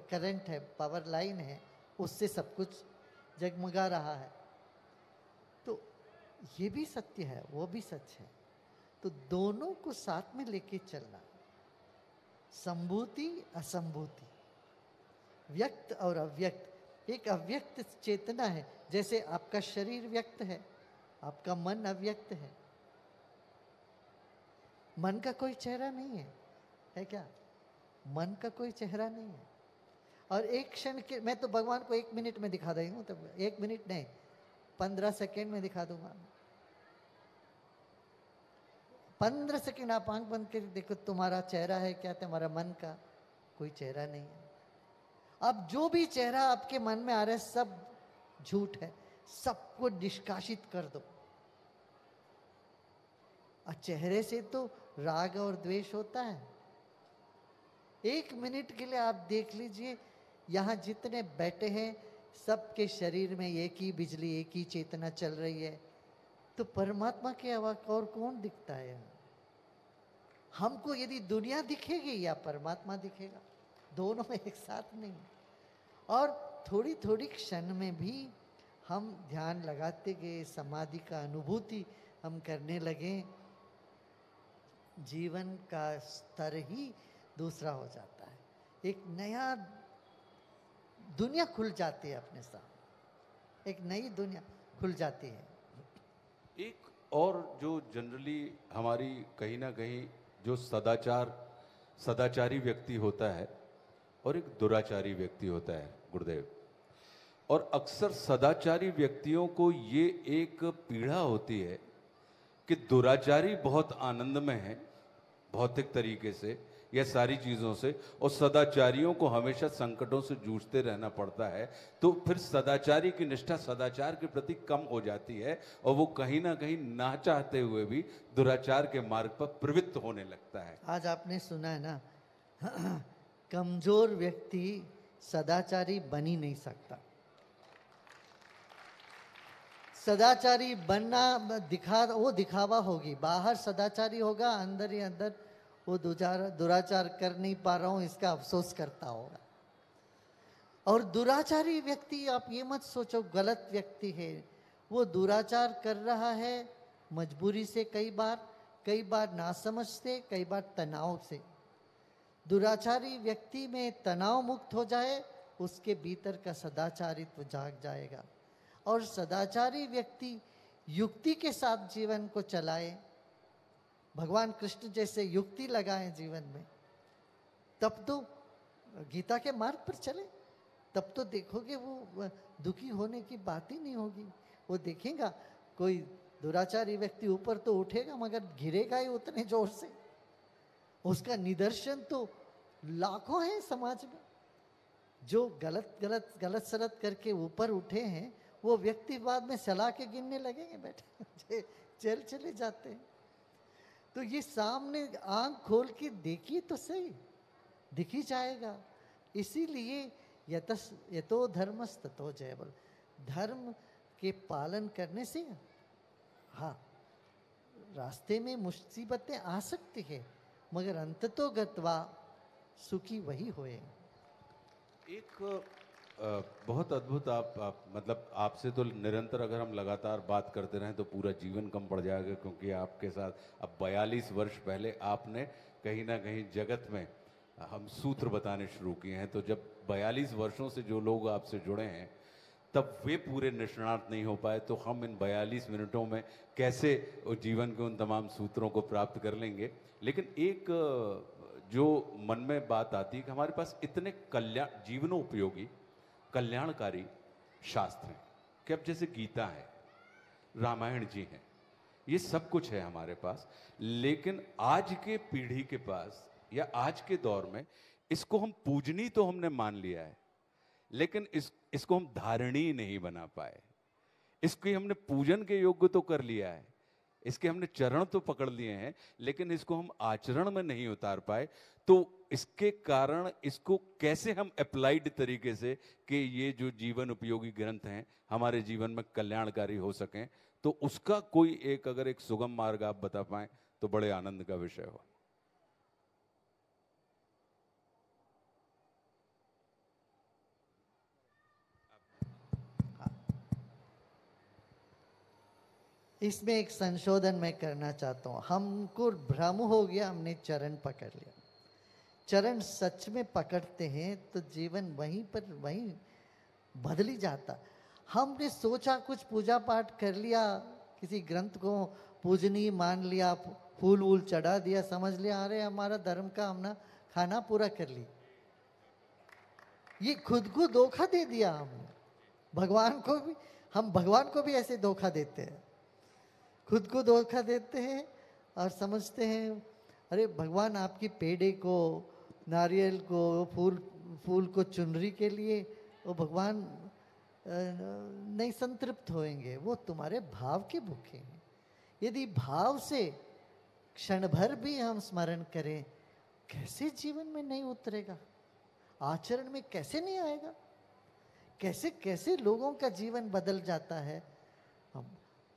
करंट है, पावर लाइन है, उससे सब कुछ जगमगा रहा है। तो ये भी सत्य है, वो भी सच है। तो दोनों को साथ में लेके चलना, संभूति असंभूति, व्यक्त और अव्यक्त। एक अव्यक्त चेतना है, जैसे आपका शरीर व्यक्त है, आपका मन अव्यक्त है। मन का कोई चेहरा नहीं है क्या? मन का कोई चेहरा नहीं है। और एक क्षण के, मैं तो भगवान को 1 मिनट में दिखा रही हूँ, तो 1 मिनट नहीं, 15 सेकेंड में दिखा दूंगा। 15 सेकेंड आप आंख बंद कर देखो, तुम्हारा चेहरा है क्या? तुम्हारा मन का कोई चेहरा नहीं है। अब जो भी चेहरा आपके मन में आ रहा है सब झूठ है, सबको निष्कासित कर दो। और चेहरे से तो राग और द्वेष होता है। 1 मिनट के लिए आप देख लीजिए, यहाँ जितने बैठे हैं सबके शरीर में एक ही बिजली, एक ही चेतना चल रही है। तो परमात्मा के अलावा और कौन दिखता है यहाँ? हमको यदि दुनिया दिखेगी या परमात्मा दिखेगा, दोनों में एक साथ नहीं। और थोड़ी थोड़ी क्षण में भी हम ध्यान लगाते गए, समाधि का अनुभूति हम करने लगे, जीवन का स्तर ही दूसरा हो जाता है। एक नया दुनिया खुल जाती है अपने सामने, एक नई दुनिया खुल जाती है। एक और जो जनरली हमारी कहीं ना कहीं जो सदाचारी व्यक्ति होता है और एक दुराचारी व्यक्ति होता है गुरुदेव, और अक्सर सदाचारी व्यक्तियों को ये एक पीड़ा होती है कि दुराचारी बहुत आनंद में है भौतिक तरीके से या सारी चीज़ों से, और सदाचारियों को हमेशा संकटों से जूझते रहना पड़ता है। तो फिर सदाचारी की निष्ठा सदाचार के प्रति कम हो जाती है और वो कहीं ना कहीं ना चाहते हुए भी दुराचार के मार्ग पर प्रवृत्त होने लगता है। आज आपने सुना है ना, कमजोर व्यक्ति सदाचारी बन ही नहीं सकता। सदाचारी बनना वो दिखावा होगी, बाहर सदाचारी होगा, अंदर ही अंदर वो दुराचार कर नहीं पा रहा हूं इसका अफसोस करता होगा। और दुराचारी व्यक्ति, आप ये मत सोचो गलत व्यक्ति है, वो दुराचार कर रहा है मजबूरी से, कई बार नासमझ से, कई बार तनाव से। दुराचारी व्यक्ति में तनाव मुक्त हो जाए, उसके भीतर का सदाचारित्व जाग जाएगा। और सदाचारी व्यक्ति युक्ति के साथ जीवन को चलाए, भगवान कृष्ण जैसे युक्ति लगाए जीवन में, तब तो गीता के मार्ग पर चले, तब तो देखोगे वो दुखी होने की बात ही नहीं होगी। वो देखेगा कोई दुराचारी व्यक्ति ऊपर तो उठेगा मगर गिरेगा ही उतने जोर से। उसका निदर्शन तो लाखों हैं समाज में, जो गलत सलत करके ऊपर उठे हैं, वो व्यक्ति बाद में सलाह के गिनने लगेंगे, बेटे जेल चले जाते हैं। तो ये सामने आंख खोल के देखिए तो सही, दिख ही जाएगा। इसीलिए यतो धर्मस् ततो जयबल, धर्म के पालन करने से हाँ रास्ते में मुसीबतें आ सकती है, मगर अंततो गत्वा सुखी वही होए। एक बहुत अद्भुत आप मतलब आपसे तो निरंतर अगर हम लगातार बात करते रहें तो पूरा जीवन कम पड़ जाएगा, क्योंकि आपके साथ अब 42 वर्ष पहले आपने कहीं ना कहीं जगत में हम सूत्र बताने शुरू किए हैं। तो जब 42 वर्षों से जो लोग आपसे जुड़े हैं तब वे पूरे निष्णात नहीं हो पाए, तो हम इन 42 मिनटों में कैसे जीवन के उन तमाम सूत्रों को प्राप्त कर लेंगे। लेकिन एक जो मन में बात आती है कि हमारे पास इतने जीवनोपयोगी कल्याणकारी शास्त्र हैं कि अब जैसे गीता है, रामायण जी हैं, ये सब कुछ है हमारे पास, लेकिन आज के पीढ़ी के पास या आज के दौर में इसको हम पूजनी तो हमने मान लिया है, लेकिन इसको हम धारणी नहीं बना पाए। इसको हमने पूजन के योग्य तो कर लिया है, इसके हमने चरण तो पकड़ लिए हैं, लेकिन इसको हम आचरण में नहीं उतार पाए। तो इसके कारण इसको कैसे हम अप्लाइड तरीके से कि ये जो जीवन उपयोगी ग्रंथ हैं हमारे जीवन में कल्याणकारी हो सकें, तो उसका कोई एक अगर एक सुगम मार्ग आप बता पाएं तो बड़े आनंद का विषय हो। इसमें एक संशोधन मैं करना चाहता हूँ। हमको भ्रम हो गया, हमने चरण पकड़ लिया। चरण सच में पकड़ते हैं तो जीवन वहीं बदल ही जाता। हमने सोचा कुछ पूजा पाठ कर लिया, किसी ग्रंथ को पूजनीय मान लिया, फूल वूल चढ़ा दिया, समझ लिया अरे हमारा धर्म का हमने खाना पूरा कर ली। ये खुद को धोखा दे दिया हमने। हम भगवान को भी ऐसे धोखा देते हैं, खुद को धोखा देते हैं और समझते हैं अरे भगवान आपकी पेड़े को, नारियल को, फूल को चुनरी के लिए वो भगवान नहीं संतृप्त होएंगे, वो तुम्हारे भाव के भूखे हैं। यदि भाव से क्षण भर भी हम स्मरण करें, कैसे जीवन में नहीं उतरेगा, आचरण में कैसे नहीं आएगा, कैसे कैसे लोगों का जीवन बदल जाता है। हम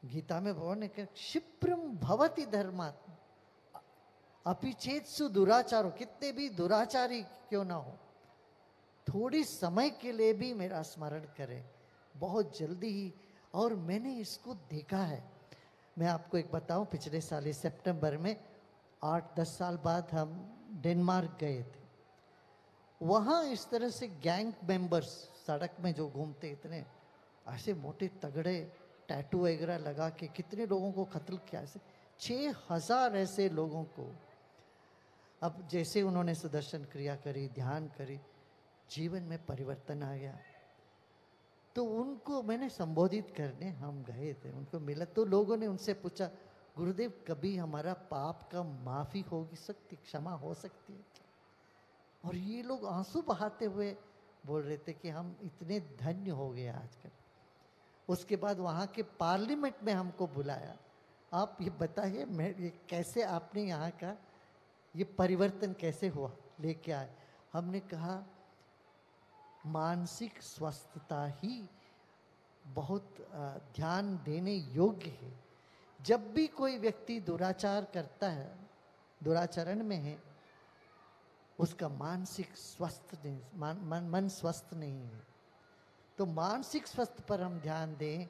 गीता में भगवान ने कहा क्षिप्रम भवति धर्मात्म अपिचेत्सु दुराचारो, कितने भी दुराचारी क्यों ना हो, थोड़ी समय के लिए भी मेरा स्मरण करें, बहुत जल्दी ही। और मैंने इसको देखा है। मैं आपको एक बताऊं, पिछले साल इस सितंबर में 8-10 साल बाद हम डेनमार्क गए थे। वहाँ इस तरह से गैंग मेंबर्स सड़क में जो घूमते, इतने ऐसे मोटे तगड़े टैटू वगैरह लगा के कितने लोगों को कत्ल किया, ऐसे 6,000 ऐसे लोगों को। अब जैसे उन्होंने सुदर्शन क्रिया करी, ध्यान करी, जीवन में परिवर्तन आ गया। तो उनको मैंने संबोधित करने हम गए थे, उनको मिला तो लोगों ने उनसे पूछा, गुरुदेव कभी हमारा पाप का माफ़ी हो सकती, क्षमा हो सकती है? और ये लोग आंसू बहाते हुए बोल रहे थे कि हम इतने धन्य हो गए आजकल। उसके बाद वहाँ के पार्लियामेंट में हमको बुलाया, आप ये बताइए मैं ये कैसे आपने यहाँ का ये परिवर्तन कैसे हुआ, लेके आए। हमने कहा मानसिक स्वस्थता ही बहुत ध्यान देने योग्य है। जब भी कोई व्यक्ति दुराचार करता है, दुराचरण में है, उसका मानसिक स्वस्थ नहीं, मन स्वस्थ नहीं है। तो मानसिक स्वास्थ्य पर हम ध्यान दें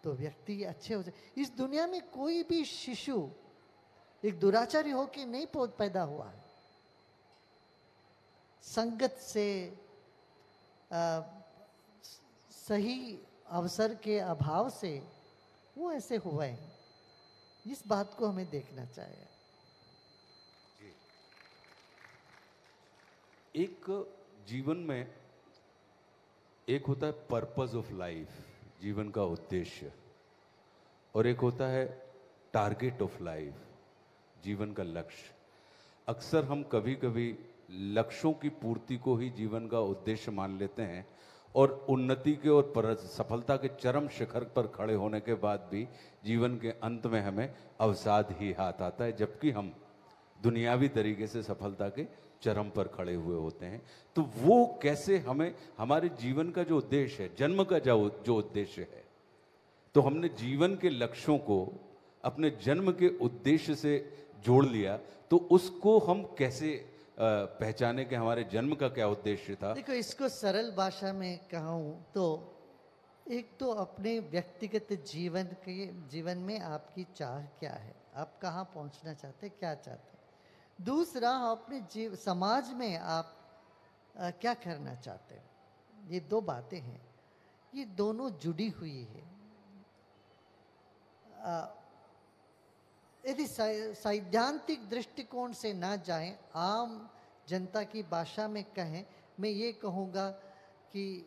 तो व्यक्ति अच्छे हो जाए। इस दुनिया में कोई भी शिशु एक दुराचारी होकर नहीं पैदा हुआ है। संगत से सही अवसर के अभाव से वो ऐसे हुए हैं। इस बात को हमें देखना चाहिए। एक जीवन में एक होता है पर्पस ऑफ लाइफ, जीवन का उद्देश्य, और एक होता है टारगेट ऑफ लाइफ, जीवन का लक्ष्य। अक्सर हम कभी कभी लक्ष्यों की पूर्ति को ही जीवन का उद्देश्य मान लेते हैं और उन्नति के और सफलता के चरम शिखर पर खड़े होने के बाद भी जीवन के अंत में हमें अवसाद ही हाथ आता है, जबकि हम दुनियावी तरीके से सफलता के चरम पर खड़े हुए होते हैं। तो वो कैसे हमें हमारे जीवन का जो उद्देश्य है, जन्म का जो उद्देश्य है, तो हमने जीवन के लक्ष्यों को अपने जन्म के उद्देश्य से जोड़ लिया, तो उसको हम कैसे पहचाने कि हमारे जन्म का क्या उद्देश्य था? देखो, इसको सरल भाषा में कहूँ तो एक तो अपने व्यक्तिगत जीवन में आपकी चाह क्या है, आप कहाँ पहुँचना चाहते हैं, क्या चाहते हैं। दूसरा, अपने समाज में आप क्या करना चाहते हैं। ये दो बातें हैं, ये दोनों जुड़ी हुई है। यदि सैद्धांतिक दृष्टिकोण से ना जाएं, आम जनता की भाषा में कहें, मैं ये कहूँगा कि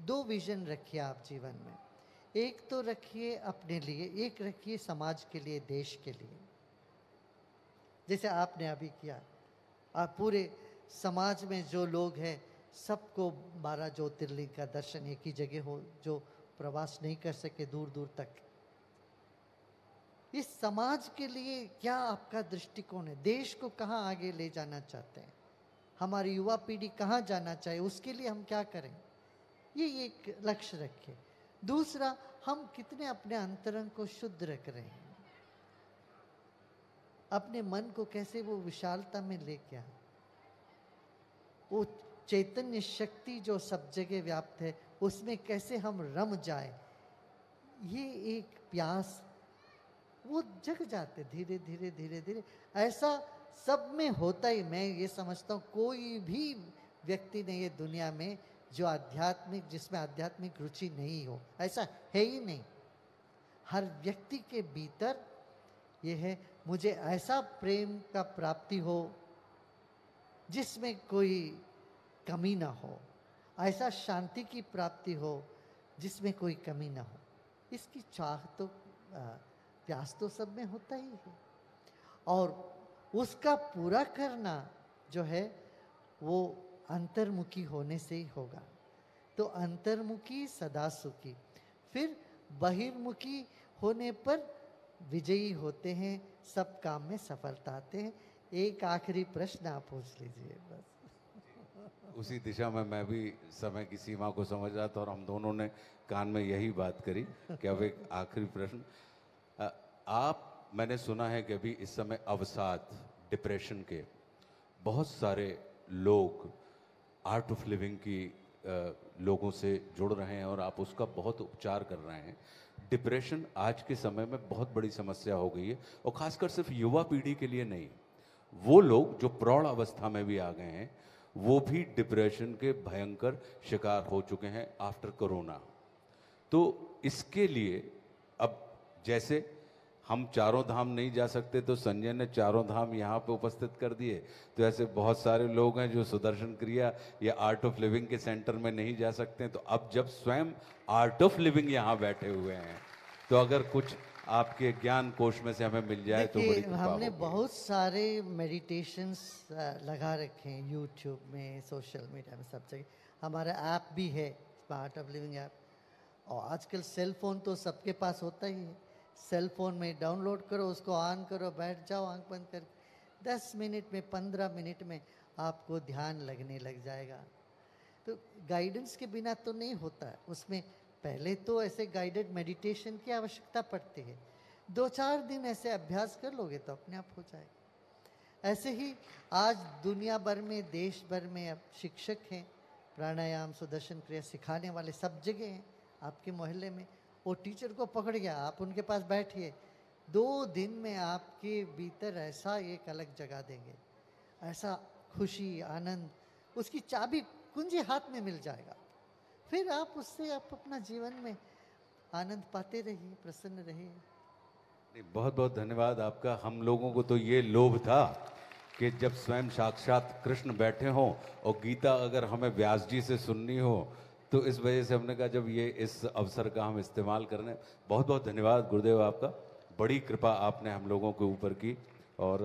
दो विजन रखिए आप जीवन में। एक तो रखिए अपने लिए, एक रखिए समाज के लिए, देश के लिए। जैसे आपने अभी किया, आप पूरे समाज में जो लोग हैं सबको 12 ज्योतिर्लिंग का दर्शन एक ही जगह हो, जो प्रवास नहीं कर सके दूर दूर तक। इस समाज के लिए क्या आपका दृष्टिकोण है, देश को कहाँ आगे ले जाना चाहते हैं, हमारी युवा पीढ़ी कहाँ जाना चाहिए, उसके लिए हम क्या करें, ये एक लक्ष्य रखें। दूसरा, हम कितने अपने अंतरंग को शुद्ध रख रहे हैं, अपने मन को कैसे वो विशालता में लेके आए, वो चैतन्य शक्ति जो सब जगह व्याप्त है उसमें कैसे हम रम जाए। ये एक प्यास, वो जग जाते धीरे धीरे धीरे धीरे। ऐसा सब में होता ही, मैं ये समझता हूँ कोई भी व्यक्ति नहीं है दुनिया में जो जिसमें आध्यात्मिक रुचि नहीं हो, ऐसा है ही नहीं। हर व्यक्ति के भीतर ये है, मुझे ऐसा प्रेम का प्राप्ति हो जिसमें कोई कमी ना हो, ऐसा शांति की प्राप्ति हो जिसमें कोई कमी ना हो। इसकी चाह तो प्यास तो सब में होता ही है, और उसका पूरा करना जो है वो अंतर्मुखी होने से ही होगा। तो अंतर्मुखी सदा सुखी, फिर बहिर्मुखी होने पर विजयी होते हैं, सब काम में सफलता आते हैं। एक आखिरी प्रश्न आप पूछ लीजिए बस। उसी दिशा में मैं भी समय की सीमा को समझ रहा था और हम दोनों ने कान में यही बात करी कि अब एक आखिरी प्रश्न। मैंने सुना है कि अभी इस समय अवसाद, डिप्रेशन के बहुत सारे लोग आर्ट ऑफ लिविंग की लोगों से जुड़ रहे हैं और आप उसका बहुत उपचार कर रहे हैं। डिप्रेशन आज के समय में बहुत बड़ी समस्या हो गई है, और खासकर सिर्फ युवा पीढ़ी के लिए नहीं, वो लोग जो प्रौढ़ अवस्था में भी आ गए हैं वो भी डिप्रेशन के भयंकर शिकार हो चुके हैं आफ्टर कोरोना। तो इसके लिए अब जैसे हम चारों धाम नहीं जा सकते तो संजय ने चारों धाम यहाँ पे उपस्थित कर दिए, तो ऐसे बहुत सारे लोग हैं जो सुदर्शन क्रिया या आर्ट ऑफ लिविंग के सेंटर में नहीं जा सकते हैं। तो अब जब स्वयं आर्ट ऑफ लिविंग यहाँ बैठे हुए हैं, तो अगर कुछ आपके ज्ञान कोश में से हमें मिल जाए तो बड़ी देखिए, कृपा हमने होगी। बहुत सारे मेडिटेशंस लगा रखे हैं यूट्यूब में, सोशल मीडिया में, सब जगह। हमारा ऐप भी है, आर्ट ऑफ लिविंग ऐप। और आजकल सेल फोन तो सबके पास होता ही है। सेल फोन में डाउनलोड करो, उसको ऑन करो, बैठ जाओ आंख बंद कर। 10 मिनट में, 15 मिनट में आपको ध्यान लगने लग जाएगा। तो गाइडेंस के बिना तो नहीं होता है। उसमें पहले तो ऐसे गाइडेड मेडिटेशन की आवश्यकता पड़ती है। 2-4 दिन ऐसे अभ्यास कर लोगे तो अपने आप हो जाएगा। ऐसे ही आज दुनिया भर में, देश भर में अब शिक्षक हैं, प्राणायाम, सुदर्शन क्रिया सिखाने वाले सब जगह हैं। आपके मोहल्ले में वो टीचर को पकड़ गया, आप उनके पास बैठिए, 2 दिन में आपके भीतर ऐसा एक अलग जगह देंगे, ऐसा खुशी, आनंद, उसकी चाबी कुंजी हाथ में मिल जाएगा। फिर आप उससे आप अपना जीवन में आनंद पाते रहिए, प्रसन्न रहिए। नहीं, बहुत बहुत धन्यवाद आपका। हम लोगों को तो ये लोभ था कि जब स्वयं साक्षात कृष्ण बैठे हों और गीता अगर हमें व्यास जी से सुननी हो, तो इस वजह से हमने कहा जब ये इस अवसर का हम इस्तेमाल करने। बहुत बहुत धन्यवाद गुरुदेव आपका, बड़ी कृपा आपने हम लोगों के ऊपर की। और